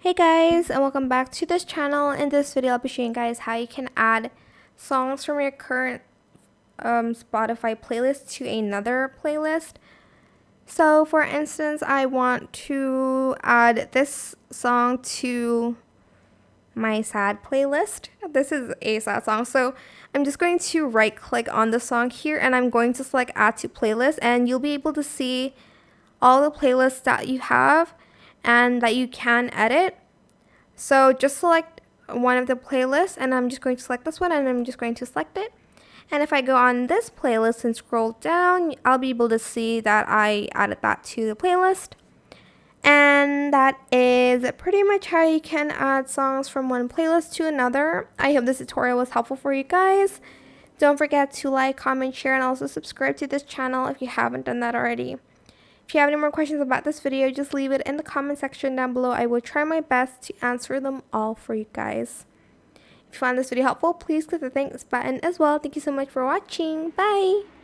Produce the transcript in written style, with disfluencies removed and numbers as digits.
Hey guys, and welcome back to this channel. In this video I'll be showing you guys how you can add songs from your current Spotify playlist to another playlist. So for instance, I want to add this song to my sad playlist. This is a sad song, so I'm just going to right click on the song here and I'm going to select add to playlist, and you'll be able to see all the playlists that you have and that you can edit. So just select one of the playlists, and I'm just going to select this one, and I'm just going to select it. And if I go on this playlist and scroll down, I'll be able to see that I added that to the playlist. And that is pretty much how you can add songs from one playlist to another. I hope this tutorial was helpful for you guys. Don't forget to like, comment, share, and also subscribe to this channel if you haven't done that already. If you have any more questions about this video, just leave it in the comment section down below. I will try my best to answer them all for you guys. If you found this video helpful, please click the thanks button as well. Thank you so much for watching. Bye!